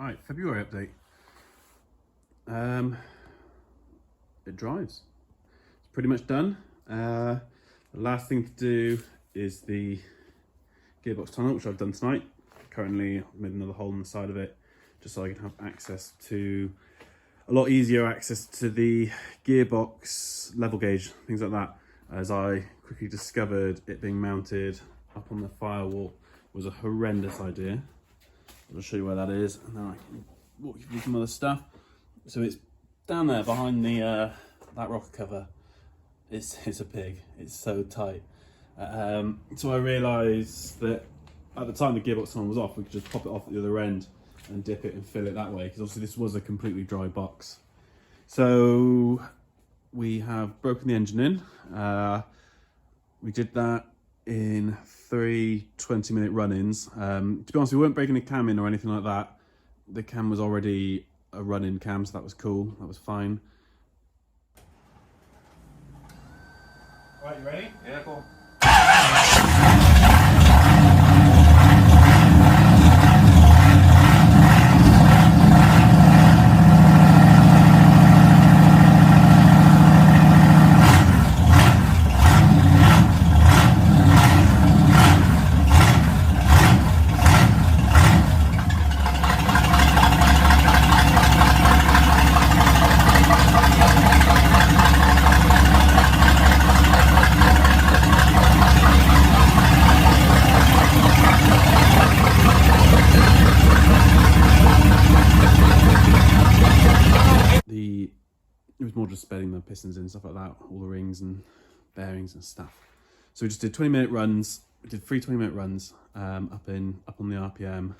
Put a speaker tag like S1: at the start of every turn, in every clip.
S1: Right, February update. It drives. It's pretty much done. The last thing to do is the gearbox tunnel, which I've done tonight. Currently, I've made another hole in the side of it, just so I can have access to, a lot easier access to the gearbox level gauge, things like that. As I quickly discovered, it being mounted up on the firewall was a horrendous idea. I'll show you where that is, and then I can walk you through some other stuff. So it's down there behind the that rocker cover. It's a pig. It's so tight. So I realised that at the time the gearbox tunnel was off, we could just pop it off at the other end and dip it and fill it that way, because obviously this was a completely dry box. So we have broken the engine in. We did that in 3 20-minute run-ins. To be honest, we weren't breaking the cam in or anything like that. The cam was already a run-in cam, so that was cool. That was fine. Right, you ready?
S2: Yeah, cool.
S1: It was more just bedding the pistons in, stuff like that, all the rings and bearings and stuff. So we just did 20-minute runs. We did 3 20-minute runs up on the RPM.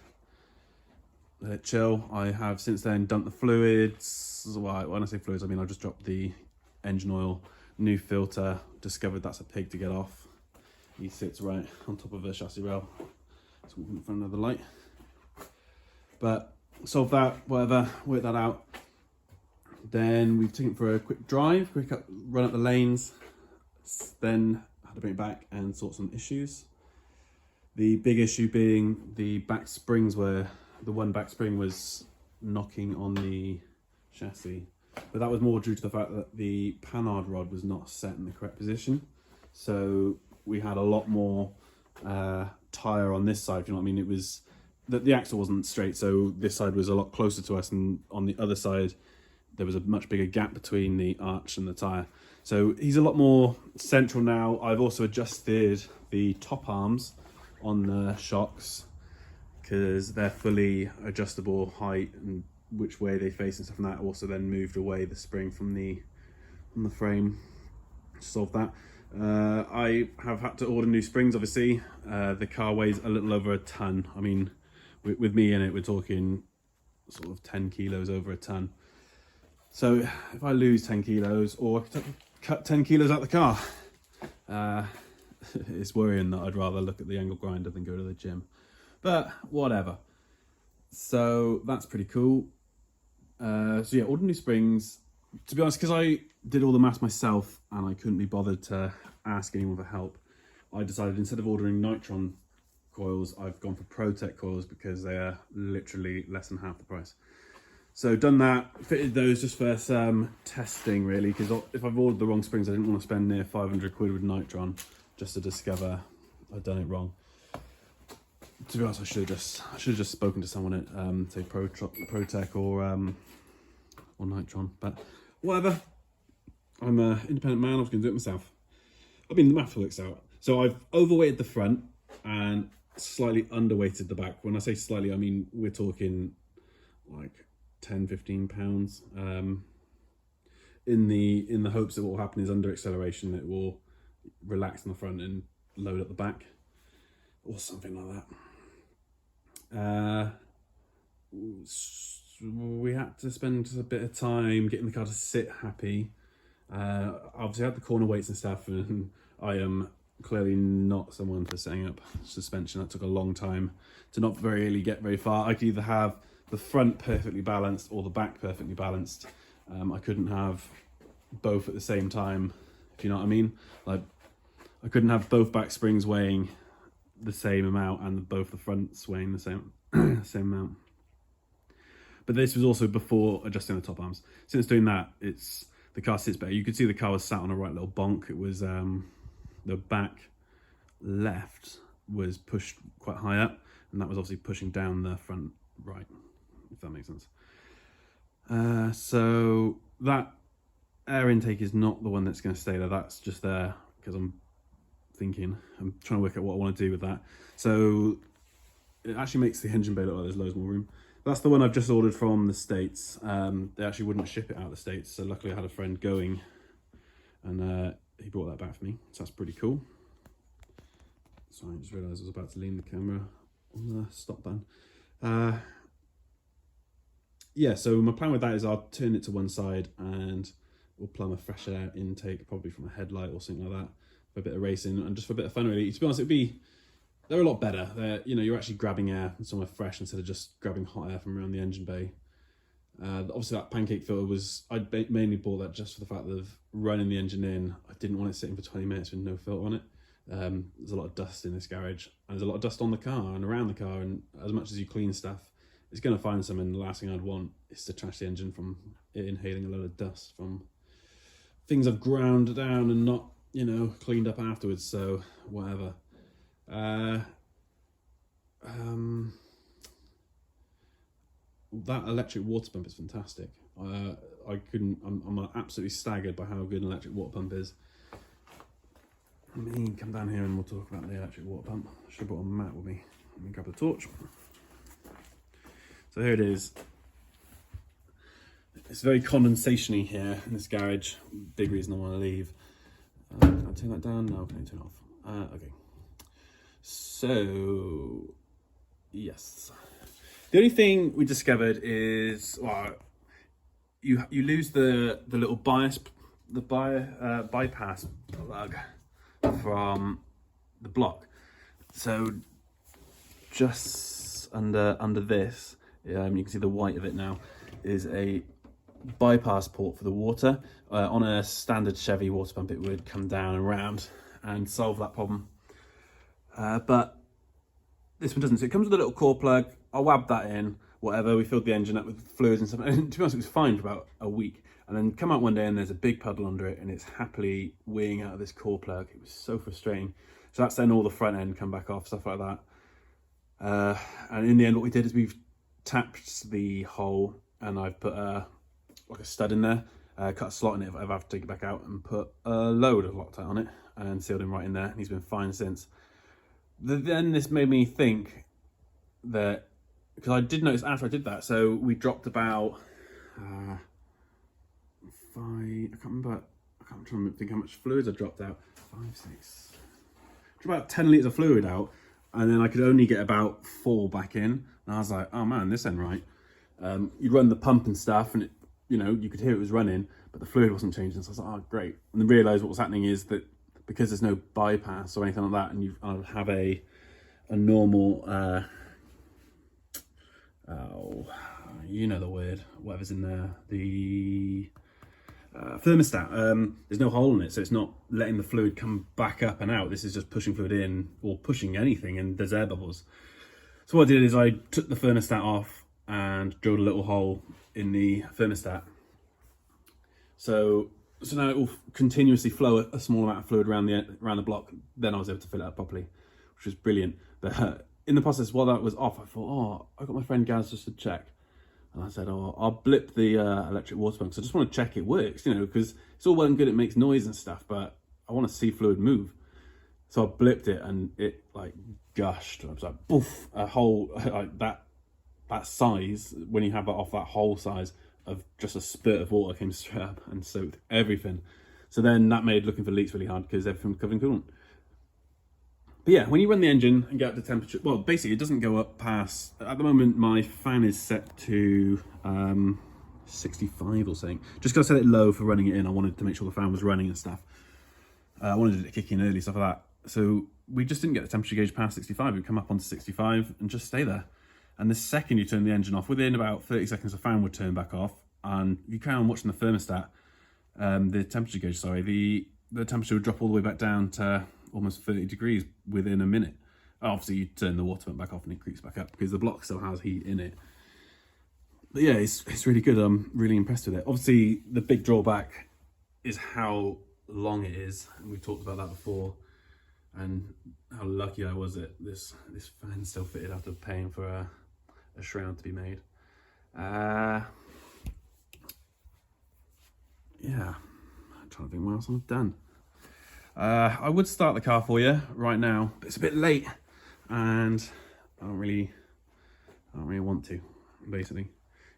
S1: Let it chill. I have since then dumped the fluids. Well, when I say fluids, I mean I just dropped the engine oil, new filter. Discovered that's a pig to get off. He sits right on top of the chassis rail. It's walking in front of the light. But solved that, whatever, worked that out. Then we've taken it for a quick drive, run up the lanes, then had to bring it back and sort some issues. The big issue being the back springs, where the one back spring was knocking on the chassis. But that was more due to the fact that the panhard rod was not set in the correct position. So we had a lot more tyre on this side, if you know what I mean. It was that the axle wasn't straight, so this side was a lot closer to us, and on the other side there was a much bigger gap between the arch and the tyre. So he's a lot more central now. I've also adjusted the top arms on the shocks, because they're fully adjustable height and which way they face and stuff, and that also then moved away the spring from the frame to solve that. I have had to order new springs, obviously. The car weighs a little over a ton. I mean, with me in it, we're talking sort of 10 kilos over a ton. So if I lose 10 kilos or cut 10 kilos out the car, it's worrying that I'd rather look at the angle grinder than go to the gym. But whatever. So that's pretty cool. So yeah, ordered new springs. To be honest, because I did all the maths myself and I couldn't be bothered to ask anyone for help, I decided instead of ordering Nitron coils, I've gone for ProTech coils, because they are literally less than half the price. So done that, fitted those just for some testing really, because if I've ordered the wrong springs, I didn't want to spend near 500 quid with Nitron just to discover I'd done it wrong. To be honest, I should have just spoken to someone at say ProTech or Nitron, but whatever. I'm an independent man, I was going to do it myself. I mean, the math works out. So I've overweighted the front and slightly underweighted the back. When I say slightly, I mean we're talking like 10-15 pounds, in the hopes that what will happen is under acceleration it will relax on the front and load up the back, or something like that. We had to spend a bit of time getting the car to sit happy. Obviously I had the corner weights and stuff, and I am clearly not someone for setting up suspension. That took a long time to not really get very far. I could either have the front perfectly balanced or the back perfectly balanced. I couldn't have both at the same time, if you know what I mean. Like, I couldn't have both back springs weighing the same amount and both the fronts weighing the same amount. But this was also before adjusting the top arms. Since doing that, the car sits better. You could see the car was sat on a right little bonk. It was the back left was pushed quite high up, and that was obviously pushing down the front right, if that makes sense. So that air intake is not the one that's going to stay there. That's just there because I'm trying to work out what I want to do with that. So it actually makes the engine bay look like there's loads more room. That's the one I've just ordered from the States. They actually wouldn't ship it out of the States, so luckily I had a friend going, and he brought that back for me, so that's pretty cool. Sorry, I just realised I was about to lean the camera on the stop button. Yeah, so my plan with that is I'll turn it to one side and we'll plumb a fresh air intake, probably from a headlight or something like that, for a bit of racing and just for a bit of fun really. To be honest, they're a lot better. You're actually grabbing air from somewhere fresh instead of just grabbing hot air from around the engine bay. Obviously that pancake filter I mainly bought that just for the fact of running the engine in. I didn't want it sitting for 20 minutes with no filter on it. There's a lot of dust in this garage, and there's a lot of dust on the car and around the car, and as much as you clean stuff, it's going to find some, and the last thing I'd want is to trash the engine from it inhaling a load of dust from things I've ground down and not, cleaned up afterwards, so whatever. That electric water pump is fantastic. I'm absolutely staggered by how good an electric water pump is. Let me come down here and we'll talk about the electric water pump. I should have brought a mat with me. Let me grab the torch. So here it is. It's very condensation-y here in this garage. Big reason I want to leave. Can I turn that down? No, can I turn it off? Okay. So, yes. The only thing we discovered is, you lose the little bypass plug from the block. So just under this, you can see the white of it now, is a bypass port for the water. On a standard Chevy water pump, it would come down and round and solve that problem. But this one doesn't. So it comes with a little core plug. I wabbed that in, whatever. We filled the engine up with fluids and stuff. And to be honest, it was fine for about a week. And then come out one day and there's a big puddle under it and it's happily weeing out of this core plug. It was so frustrating. So that's then all the front end come back off, stuff like that. And in the end, what we did is we've tapped the hole and I've put like a stud in there, cut a slot in it if I ever have to take it back out, and put a load of Loctite on it and sealed him right in there. And he's been fine since. Then this made me think that, because I did notice after I did that, so we dropped about I can't try and think how much fluids I dropped out. 5, 6, about 10 litres of fluid out, and then I could only get about 4 back in, and I was like, oh man, this ain't right. You'd run the pump and stuff, and it, you could hear it was running, but the fluid wasn't changing, so I was like, oh great. And then realised what was happening is that because there's no bypass or anything like that, and I'll have a normal you know the word, whatever's in there, the thermostat, there's no hole in it, so it's not letting the fluid come back up and out. This is just pushing fluid in, or pushing anything, and there's air bubbles. So what I did is I took the thermostat off and drilled a little hole in the thermostat. So now it will continuously flow a small amount of fluid around the block. Then I was able to fill it up properly, which was brilliant. But in the process, while that was off, I thought, I got my friend Gaz just to check. And I said, I'll blip the electric water pump, because I just want to check it works, because it's all well and good, it makes noise and stuff, but I want to see fluid move. So I blipped it and it like gushed. I was like, boof, a hole like that size, when you have that off that whole size of just a spurt of water came straight up and soaked everything. So then that made looking for leaks really hard because everything was covered in coolant. But yeah, when you run the engine and get up to temperature, well, basically it doesn't go up past, at the moment my fan is set to 65 or something. Just because I set it low for running it in, I wanted to make sure the fan was running and stuff. I wanted it to kick in early, stuff like that. So we just didn't get the temperature gauge past 65. We'd come up onto 65 and just stay there. And the second you turn the engine off, within about 30 seconds, the fan would turn back off. And you carry on watching the thermostat, the temperature gauge, sorry, the temperature would drop all the way back down to almost 30 degrees within a minute. Obviously, you turn the water pump back off and it creeps back up because the block still has heat in it. But yeah, it's really good. I'm really impressed with it. Obviously, the big drawback is how long it is, and we talked about that before, and how lucky I was that this fan still fitted after paying for a shroud to be made. Yeah, I'm trying to think what else I've done. I would start the car for you right now, but it's a bit late, and I don't really want to. Basically,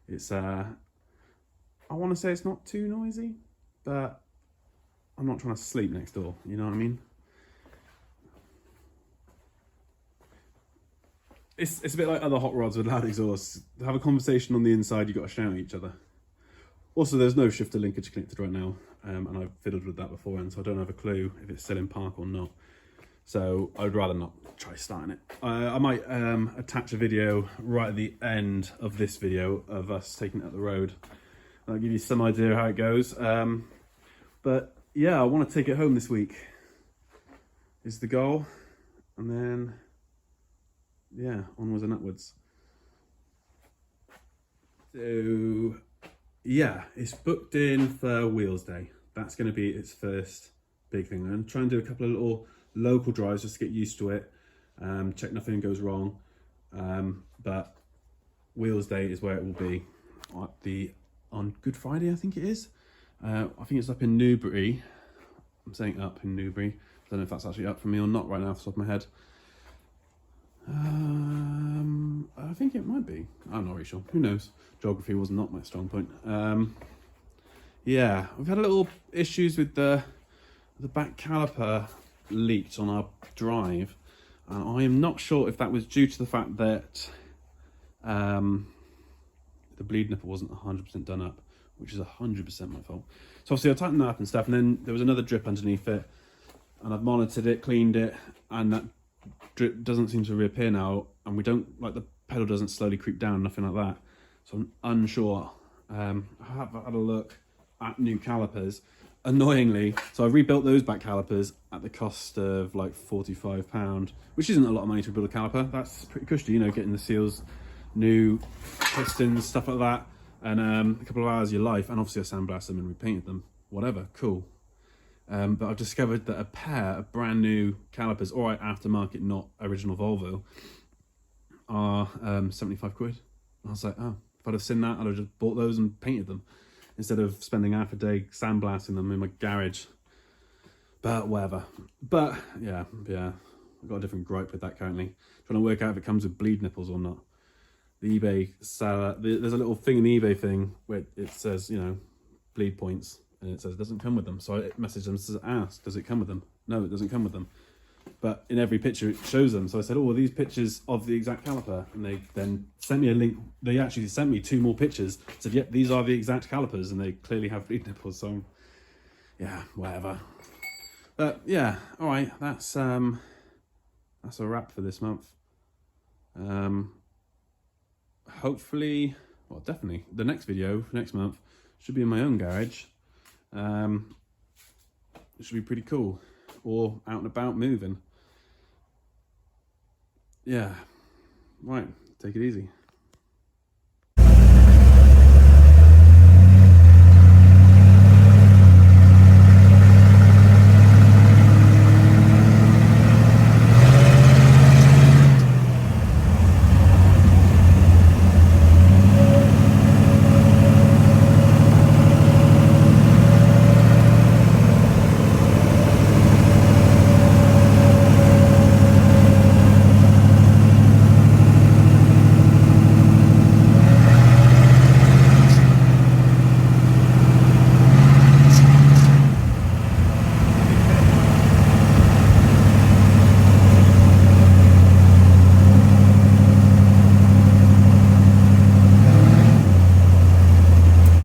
S1: it's I want to say it's not too noisy, but I'm not trying to sleep next door. You know what I mean? It's a bit like other hot rods with loud exhausts. To have a conversation on the inside, you've got to shout at each other. Also, there's no shifter linkage connected right now, and I've fiddled with that beforehand, so I don't have a clue if it's still in park or not. So I would rather not try starting it. I might attach a video right at the end of this video of us taking it up the road. I'll give you some idea how it goes. But yeah, I want to take it home this week is the goal. And then, yeah, onwards and upwards. So yeah, it's booked in for Wheels Day. That's going to be its first big thing. I'm going to try and do a couple of little local drives just to get used to it, check nothing goes wrong. But Wheels Day is where it will be on Good Friday, I think it is. I think it's up in Newbury. I'm saying up in Newbury. I don't know if that's actually up for me or not right now off the top of my head. I think it might be. I'm not really sure. Who knows? Geography was not my strong point. Yeah, we've had a little issues with the back caliper leaked on our drive. I am not sure if that was due to the fact that the bleed nipple wasn't 100% done up, which is 100% my fault. So obviously I tightened that up and stuff, and then there was another drip underneath it, and I've monitored it, cleaned it, and that drip doesn't seem to reappear now, and we don't, like, the pedal doesn't slowly creep down, nothing like that. So I'm unsure. I have had a look at new calipers, annoyingly. So I rebuilt those back calipers at the cost of like £45, which isn't a lot of money to build a caliper. That's pretty cushy, you know, getting the seals, new pistons, stuff like that, and a couple of hours of your life. And obviously I sandblasted them and repainted them, whatever, cool. But I've discovered that a pair of brand new calipers, all right, aftermarket, not original Volvo, are 75 quid. I was like, oh, if I'd have seen that, I'd have just bought those and painted them instead of spending half a day sandblasting them in my garage. But whatever. But yeah, I've got a different gripe with that currently. Trying to work out if it comes with bleed nipples or not. The eBay seller, there's a little thing in the eBay thing where it says, you know, bleed points, and it says it doesn't come with them. So I messaged them and says, ask, does it come with them? No, it doesn't come with them. But in every picture it shows them. So I said, oh, well, these pictures of the exact caliper. And they then sent me a link. They actually sent me 2 more pictures. Said, yep, these are the exact calipers, and they clearly have bleed nipples. So yeah, whatever. But yeah, all right, that's a wrap for this month. Hopefully, well, definitely the next video for next month should be in my own garage. It should be pretty cool, or out and about moving. Yeah, right, take it easy.